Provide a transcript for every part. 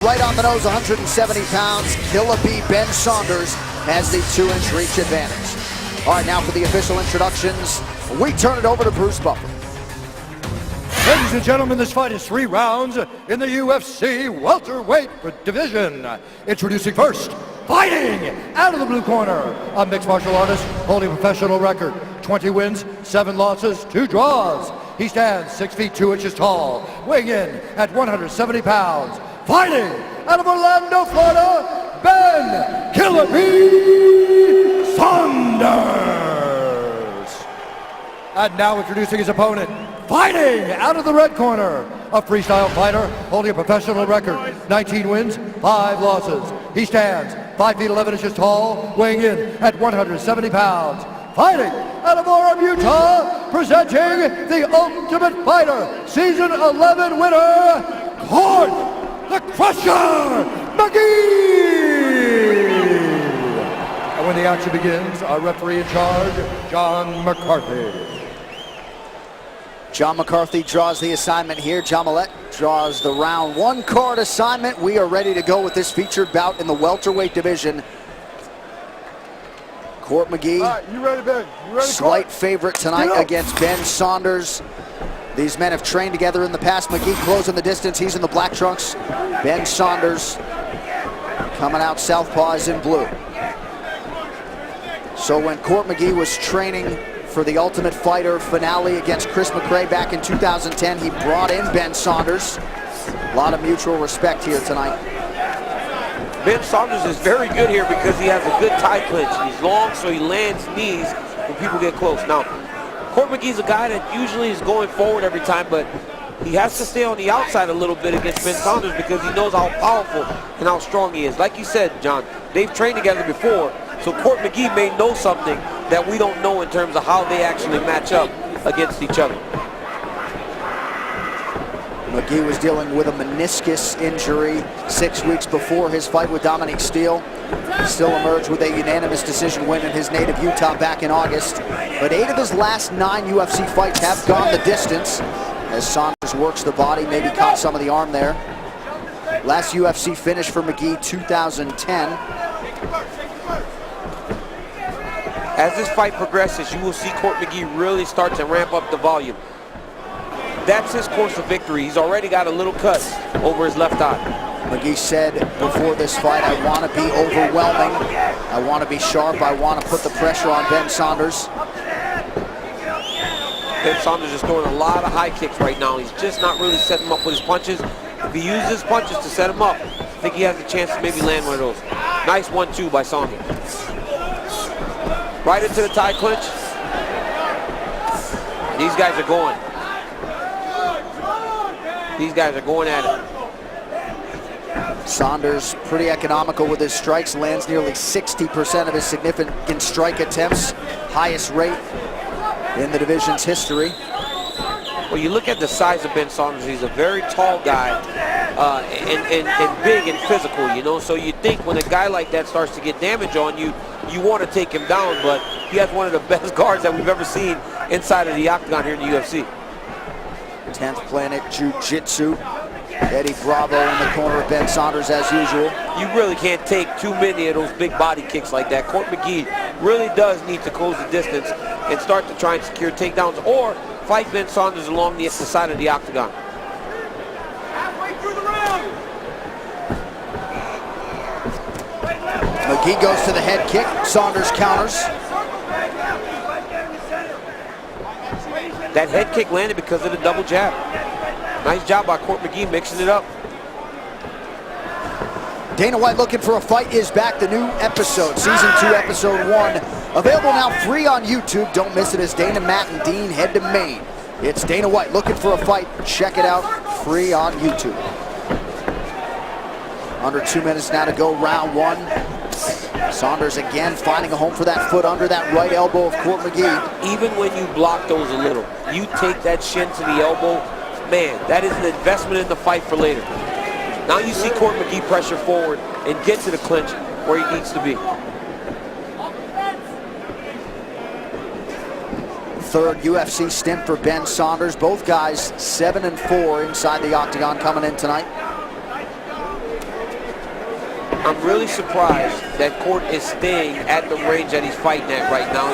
right on the nose, 170 pounds. Killer B Ben Saunders has the 2-inch reach advantage. All right, now for the official introductions, we turn it over to Bruce Buffer. Ladies and gentlemen, this fight is 3 rounds in the UFC welterweight division. Introducing first, fighting out of the blue corner, a mixed martial artist holding a professional record, 20 wins, 7 losses, 2 draws. He stands 6 feet 2 inches tall, weighing in at 170 pounds. Fighting out of Orlando, Florida, Ben Killer B Saunders. And now introducing his opponent, fighting out of the red corner, a freestyle fighter holding a professional record, 19 wins, 5 losses. He stands 5 feet 11 inches tall, weighing in at 170 pounds. Fighting out of Orem, Utah, presenting the Ultimate Fighter Season 11 winner, Court the Crusher McGee! And when the action begins, our referee in charge, John McCarthy. John McCarthy draws the assignment here. John Millette draws the round 1 card assignment. We are ready to go with this featured bout in the welterweight division. Court McGee, All right, you ready, Ben? You ready, slight Court? favorite tonight against Ben Saunders. These men have trained together in the past. McGee closing the distance. He's in the black trunks. Ben Saunders coming out southpaw is in blue. So when Court McGee was training for the Ultimate Fighter finale against Chris McRae back in 2010, he brought in Ben Saunders. A lot of mutual respect here tonight. Ben Saunders is very good here because he has a good tie clinch. He's long, so he lands knees when people get close. Now, Court McGee's a guy that usually is going forward every time, but he has to stay on the outside a little bit against Ben Saunders because he knows how powerful and how strong he is. Like you said, John, they've trained together before, so Court McGee may know something that we don't know in terms of how they actually match up against each other. McGee was dealing with a meniscus injury 6 weeks before his fight with Dominic Steele. Still emerged with a unanimous decision win in his native Utah back in August. But 8 of his last 9 UFC fights have gone the distance as Saunders works the body, maybe caught some of the arm there. Last UFC finish for McGee, 2010. As this fight progresses, you will see Court McGee really start to ramp up the volume. That's his course of victory. He's already got a little cut over his left eye. McGee said before this fight, I want to be overwhelming. I want to be sharp. I want to put the pressure on Ben Saunders. Ben Saunders is throwing a lot of high kicks right now. He's just not really setting him up with his punches. If he uses his punches to set him up, I think he has a chance to maybe land one of those. Nice 1-2 by Saunders. Right into the tie clinch. These guys are going. These guys are going at it. Saunders pretty economical with his strikes, lands nearly 60% of his significant strike attempts, highest rate in the division's history. Well, you look at the size of Ben Saunders, he's a very tall guy and big and physical, you know, so you think when a guy like that starts to get damage on you, you want to take him down, but he has one of the best guards that we've ever seen inside of the octagon here in the UFC. 10th Planet Jiu-Jitsu. Eddie Bravo in the corner of Ben Saunders as usual. You really can't take too many of those big body kicks like that. Court McGee really does need to close the distance and start to try and secure takedowns or fight Ben Saunders along the side of the octagon. Halfway through the round. McGee goes to the head kick. Saunders counters. That head kick landed because of the double jab. Nice job by Court McGee mixing it up. Dana White Looking for a Fight is back. The new episode, Season 2, Episode 1. Available now free on YouTube. Don't miss it as Dana, Matt, and Dean head to Maine. It's Dana White Looking for a Fight. Check it out, free on YouTube. Under 2 minutes now to go, round 1. Saunders again finding a home for that foot under that right elbow of Court McGee. Even when you block those a little, you take that shin to the elbow, man, that is an investment in the fight for later. Now you see Court McGee pressure forward and get to the clinch where he needs to be. Third UFC stint for Ben Saunders. Both guys 7-4 inside the octagon coming in tonight. I'm really surprised that Court is staying at the range that he's fighting at right now.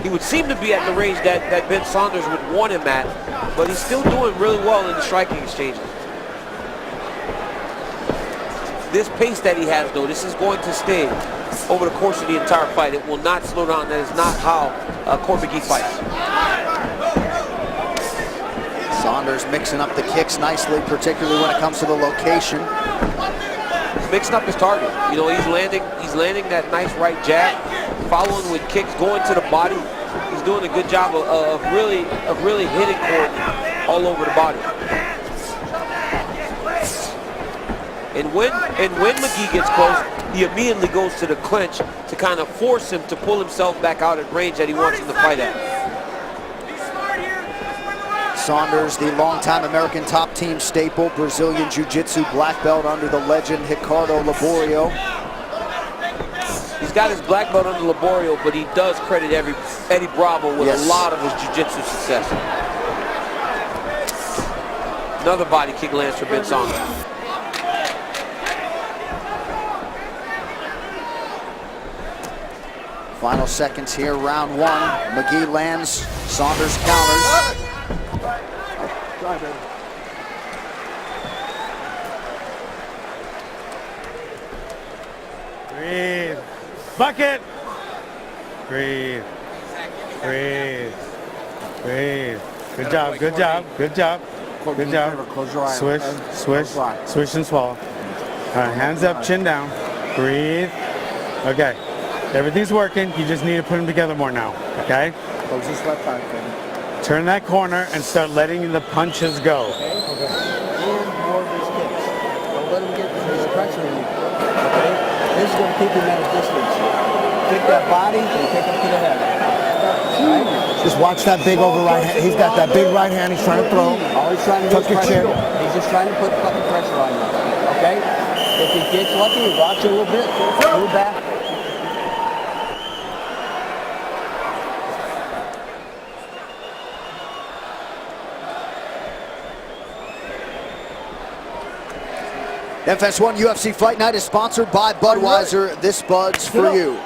He would seem to be at the range that Ben Saunders would want him at, but he's still doing really well in the striking exchanges. This pace that he has, though, this is going to stay over the course of the entire fight. It will not slow down. That is not how Court McGee fights. Saunders mixing up the kicks nicely, particularly when it comes to the location. Mixing up his target. You know, he's landing that nice right jab, following with kicks, going to the body. He's doing a good job of really hitting Court all over the body. And when McGee gets close, he immediately goes to the clinch to kind of force him to pull himself back out at range that he wants him to fight at. Saunders, the longtime American top team staple, Brazilian Jiu-Jitsu black belt under the legend Ricardo Laborio. He's got his black belt under Laborio, but he does credit Eddie Bravo with a lot of his jiu-jitsu success. Another body kick lands for Ben Saunders. Final seconds here, round one. McGee lands, Saunders counters. Breathe. Bucket. Breathe. Breathe. Breathe. Good job. Good job. Good job. Good job. Swish. Swish. Swish and swallow. All right, hands up, chin down. Breathe. Okay. Everything's working. You just need to put them together more now. Okay? Close this left eye, Kevin. Turn that corner and start letting the punches go. Okay? And more of his kicks. Don't let him get his pressure in you. Okay? This is going to keep him at a distance. Kick that body and kick up to the head. Right? Just watch that big over right hand. He's got that big right hand. He's trying to throw. All he's trying to do is Tuck your pressure. chin. He's just trying to put fucking pressure on you. Okay? If he gets lucky, he rocks you a little bit, move back. FS1 UFC Fight Night is sponsored by Budweiser. This Bud's for you.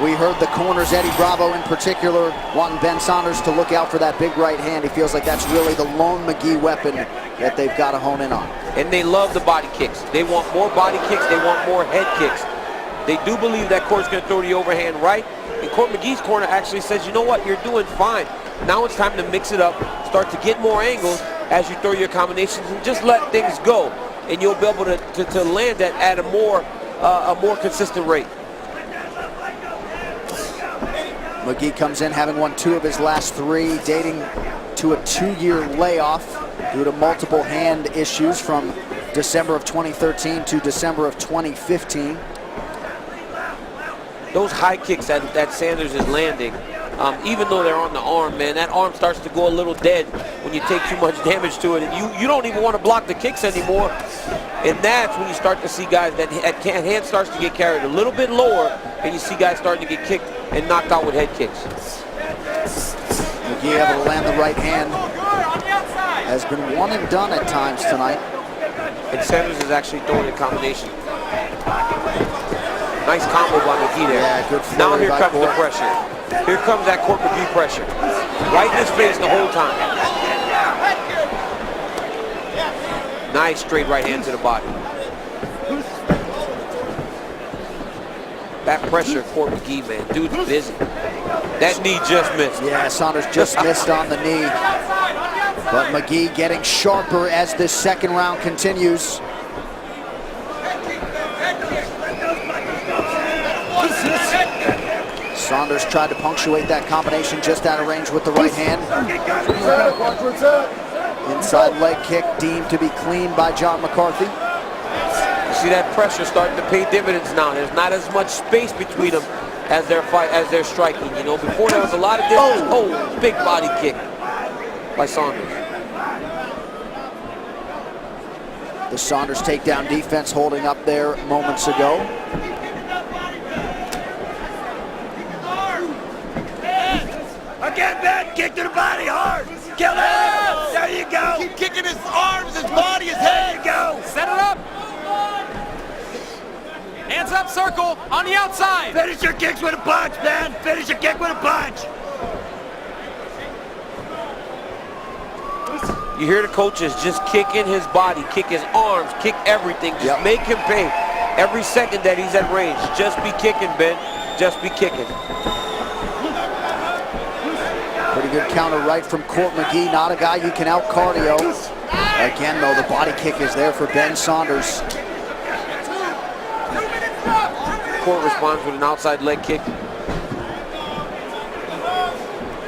We heard the corners, Eddie Bravo in particular, wanting Ben Saunders to look out for that big right hand. He feels like that's really the lone McGee weapon that they've got to hone in on. And they love the body kicks. They want more body kicks. They want more head kicks. They do believe that Court's going to throw the overhand right. And Court McGee's corner actually says, you know what, you're doing fine. Now it's time to mix it up, start to get more angles as you throw your combinations, and just let things go. And you'll be able to land that at a more consistent rate. McGee comes in having won 2 of his last 3, dating to a 2-year layoff due to multiple hand issues from December of 2013 to December of 2015. Those high kicks that Sanders is landing, even though they're on the arm, man, that arm starts to go a little dead when you take too much damage to it, and you don't even want to block the kicks anymore. And that's when you start to see guys that hand starts to get carried a little bit lower, and you see guys starting to get kicked and knocked out with head kicks. McGee able to land the right hand. Has been one and done at times tonight. And Sanders is actually throwing a combination. Nice combo by McGee there. Yeah, good now here by comes Court. the pressure. Here comes that Court McGee pressure. Right in his face the whole time. Nice straight right hand to the body. That pressure, Court McGee, man, dude's busy. That knee just missed. Yeah, Saunders just missed on the knee. But McGee getting sharper as this second round continues. Saunders tried to punctuate that combination just out of range with the right hand. Inside leg kick deemed to be clean by John McCarthy. You see that pressure starting to pay dividends now. There's not as much space between them as they're striking. You know, before there was a lot of distance. Oh, big body kick by Saunders. The Saunders takedown defense holding up there moments ago. Again, Ben, kick to the body hard. Kill it. There you go. Keep kicking his arms, his body, his head. There you go. Set it up. Hands up, circle, on the outside. Finish your kicks with a punch, man. Finish your kick with a punch. You hear the coaches just kick in his body, kick his arms, kick everything. Just make him pay every second that he's at range. Just be kicking, Ben. Just be kicking. Pretty good counter right from Court McGee. Not a guy you can out cardio. Again, though, the body kick is there for Ben Saunders. Court responds with an outside leg kick.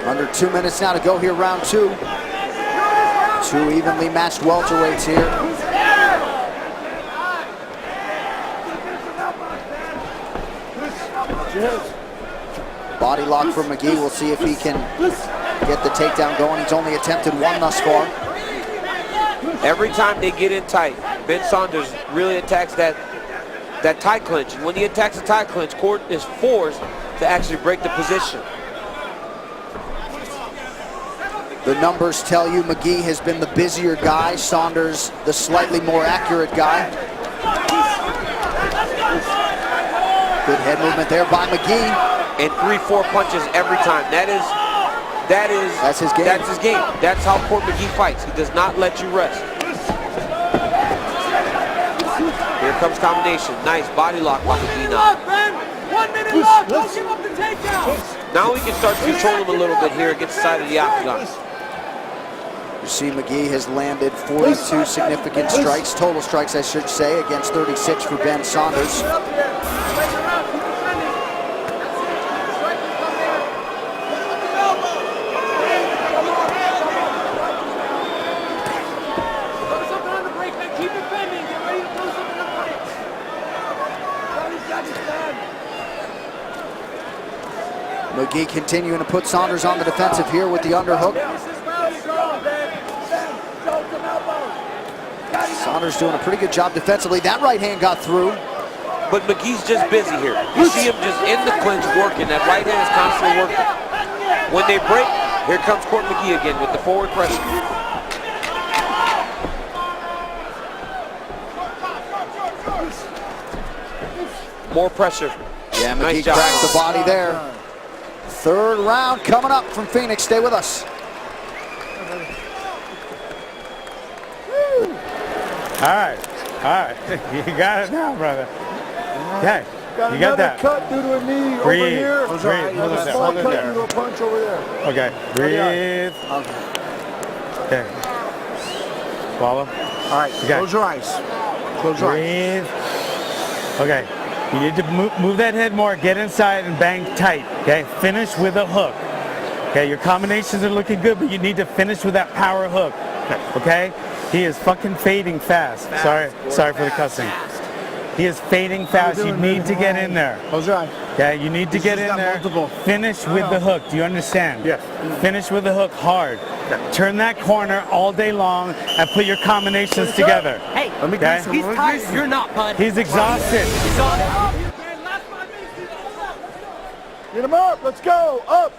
Under 2 minutes now to go here, round 2. Two evenly matched welterweights here. Body lock from McGee. We'll see if he can get the takedown going. He's only attempted one thus far. Every time they get in tight, Ben Saunders really attacks that tie clinch. And when he attacks the tie clinch, Court is forced to actually break the position. The numbers tell you McGee has been the busier guy, Saunders the slightly more accurate guy. Good head movement there by McGee. And 3-4 punches every time. That's his game. That's his game. That's how Court McGee fights. He does not let you rest. Here comes combination. Nice body lock by McGee now. 1 minute left. Don't give up the takedown. Now we can start to control him a little bit here against the side of the octagon. You see McGee has landed 42 significant strikes, total strikes I should say, against 36 for Ben Saunders. McGee continuing to put Saunders on the defensive here with the underhook. Saunders doing a pretty good job defensively. That right hand got through. But McGee's just busy here. You see him just in the clinch working. That right hand is constantly working. When they break, here comes Court McGee again with the forward pressure. More pressure. Yeah, McGee cracked the body there. Third round coming up from Phoenix. Stay with us. All right. You got it now, brother. Okay. You got that. Cut due to a knee Breathe. over here. Breathe. Hold it there. Small Hold it cut there. due to a punch over there. Okay. Breathe. Okay. Swallow. All right. Okay. Close your eyes. Close your eyes. Breathe. Okay. You need to move that head more. Get inside and bang tight. Okay. Finish with a hook. Okay. Your combinations are looking good, but you need to finish with that power hook. Okay. He is fucking fading fast. Sorry for the cussing. He is fading fast. You need to get in there. Close your eye. Okay, you need to get in there. Finish with the hook. Do you understand? Yes. Finish with the hook hard. Turn that corner all day long and put your combinations together. Hey, Okay? he's tired. You're not, bud. He's exhausted. Get him up. Let's go. Up.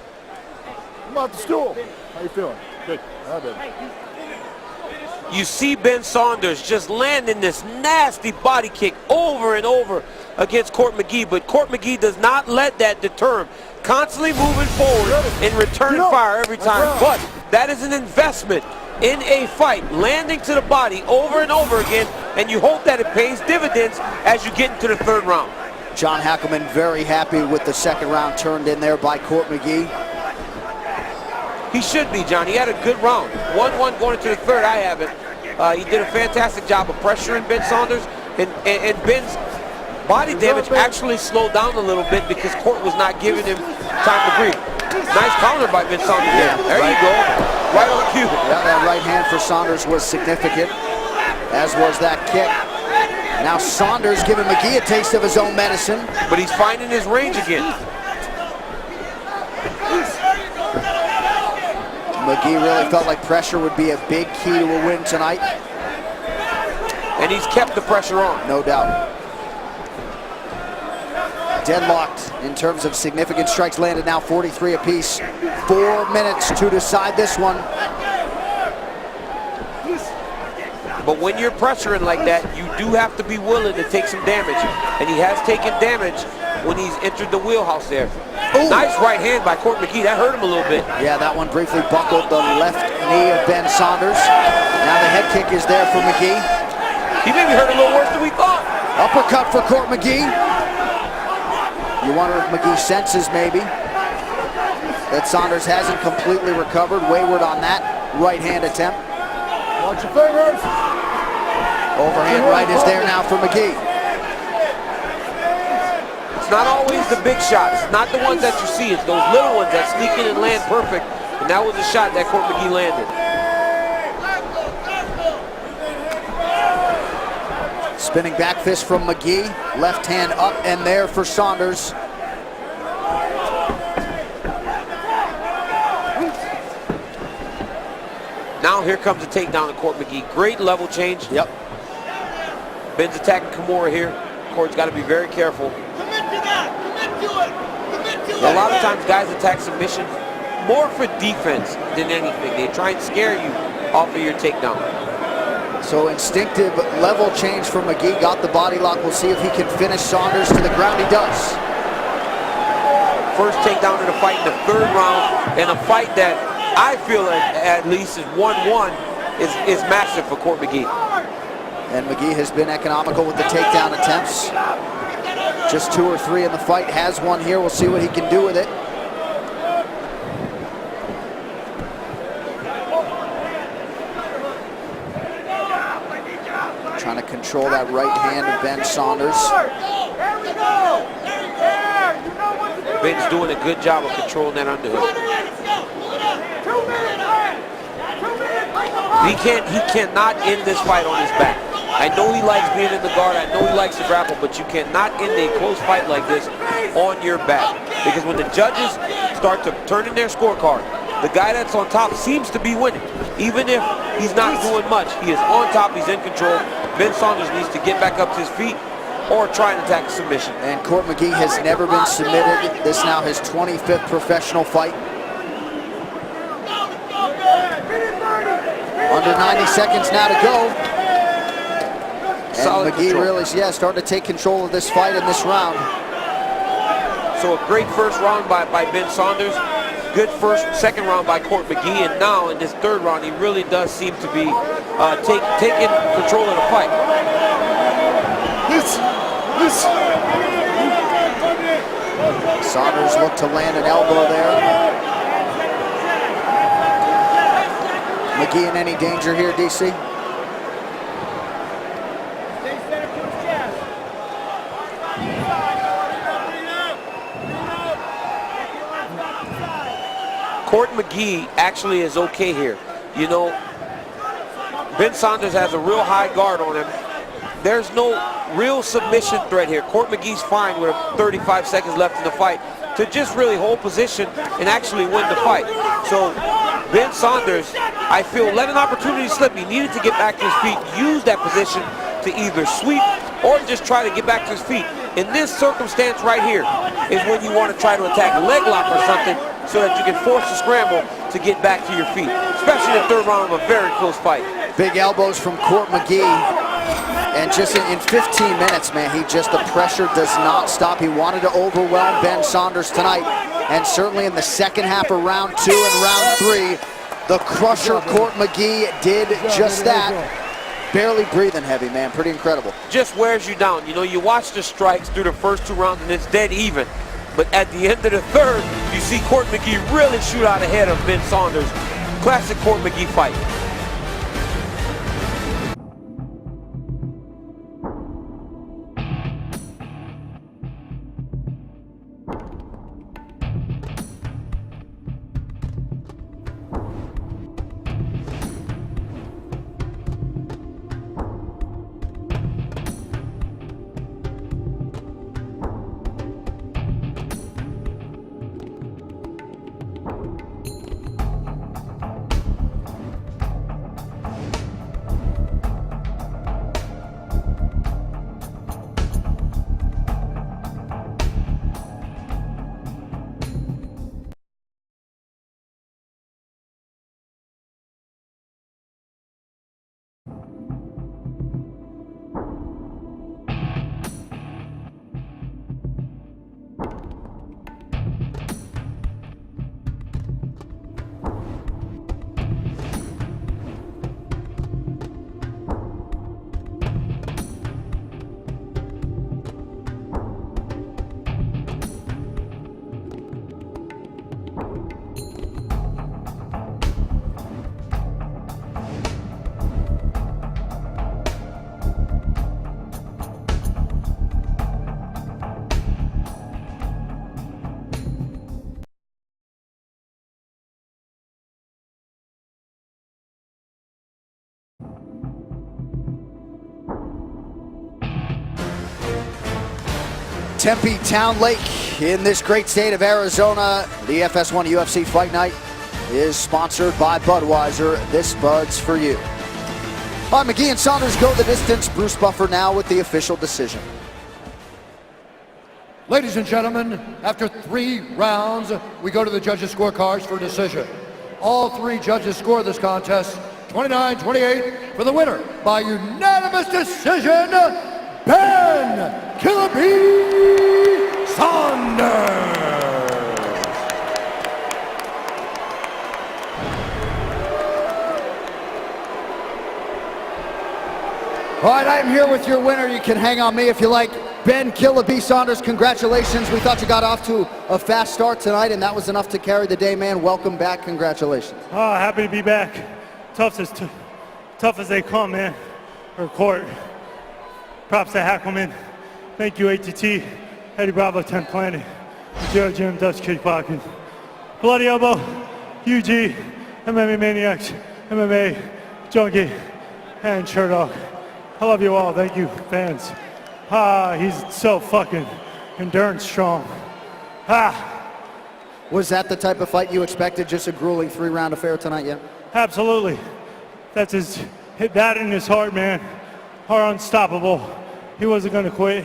Come off the stool. How you feeling? Good. All right, baby. You see Ben Saunders just landing this nasty body kick over and over against Court McGee, but Court McGee does not let that deter him. Constantly moving forward and returning fire every time. But that is an investment in a fight, landing to the body over and over again, and you hope that it pays dividends as you get into the third round. John Hackleman very happy with the second round turned in there by Court McGee. He should be, John. He had a good round. 1-1 going into the third. I haven't. He did a fantastic job of pressuring Ben Saunders, and Ben's body damage actually slowed down a little bit because Court was not giving him time to breathe. Nice counter by Ben Saunders. There you go. Right on cue. Yeah, that right hand for Saunders was significant, as was that kick. Now Saunders giving McGee a taste of his own medicine. But he's finding his range again. McGee really felt like pressure would be a big key to a win tonight. And he's kept the pressure on. No doubt. Deadlocked in terms of significant strikes landed now, 43 apiece. 4 minutes to decide this one. But when you're pressuring like that, you do have to be willing to take some damage. And he has taken damage when he's entered the wheelhouse there. Ooh. Nice right hand by Court McGee. That hurt him a little bit. Yeah, that one briefly buckled the left knee of Ben Saunders. Now the head kick is there for McGee. He maybe hurt a little worse than we thought. Uppercut for Court McGee. You wonder if McGee senses maybe that Saunders hasn't completely recovered. Wayward on that right hand attempt. Watch your fingers. Overhand right is there now for McGee. It's not always the big shots. It's not the ones that you see. It's those little ones that sneak in and land perfect. And that was a shot that Court McGee landed. Spinning back fist from McGee. Left hand up and there for Saunders. Now here comes a takedown to Court McGee. Great level change. Yep. Ben's attacking Kimura here. Court's got to be very careful. A lot of times guys attack submission more for defense than anything. They try and scare you off of your takedown. So instinctive level change from McGee. Got the body lock. We'll see if he can finish Saunders to the ground. He does. First takedown in the fight in the third round, and a fight that I feel at least is 1-1 is massive for Court McGee. And McGee has been economical with the takedown attempts. Just 2 or 3 in the fight. Has one here. We'll see what he can do with it. Trying to control that right hand of Ben Saunders. Ben's doing a good job of controlling that underhook. He cannot end this fight on his back. I know he likes being in the guard. I know he likes to grapple, but you cannot end a close fight like this on your back. Because when the judges start to turn in their scorecard, the guy that's on top seems to be winning. Even if he's not doing much, he is on top, he's in control. Ben Saunders needs to get back up to his feet or try and attack a submission. And Court McGee has never been submitted. This now his 25th professional fight. Under 90 seconds now to go. And Solid McGee control. really, starting to take control of this fight in this round. So a great first round by Ben Saunders. Good second round by Court McGee. And now in this third round, he really does seem to be taking control of the fight. Saunders looked to land an elbow there. McGee in any danger here, DC? Court McGee actually is okay here. You know, Ben Saunders has a real high guard on him. There's no real submission threat here. Court McGee's fine with 35 seconds left in the fight to just really hold position and actually win the fight. So Ben Saunders, I feel, let an opportunity slip. He needed to get back to his feet, use that position to either sweep or just try to get back to his feet. In this circumstance right here is when you want to try to attack a leg lock or something so that you can force the scramble to get back to your feet, especially in the third round of a very close fight. Big elbows from Court McGee. And just in 15 minutes, man, the pressure does not stop. He wanted to overwhelm Ben Saunders tonight. And certainly in the second half of round 2 and round 3, the crusher Court McGee did just that. Barely breathing heavy, man. Pretty incredible. Just wears you down. You know, you watch the strikes through the first 2 rounds and it's dead even. But at the end of the third, you see Court McGee really shoot out ahead of Ben Saunders. Classic Court McGee fight. Tempe Town Lake in this great state of Arizona. The FS1 UFC Fight Night is sponsored by Budweiser. This Bud's for you. All right, McGee and Saunders go the distance. Bruce Buffer now with the official decision. Ladies and gentlemen, after 3 rounds, we go to the judges' scorecards for decision. All 3 judges score this contest 29-28 for the winner by unanimous decision, Ben Killer B. Saunders. All right, I am here with your winner. You can hang on me if you like. Ben Killer B. Saunders, congratulations. We thought you got off to a fast start tonight, and that was enough to carry the day, man. Welcome back. Congratulations. Oh, happy to be back. Tough as they come, man. Or court. Props to Hackelman. Thank you, ATT, Eddie Bravo, 10th Planet, Joe Jim, Dutch Kickboxing, Bloody Elbow, UG, MMA Maniacs, MMA Junkie, and Sherdog. I love you all. Thank you, fans. He's so fucking endurance strong. Was that the type of fight you expected? Just a grueling 3-round affair tonight, yeah? Absolutely. That's hit that in his heart, man. Heart unstoppable. He wasn't gonna quit.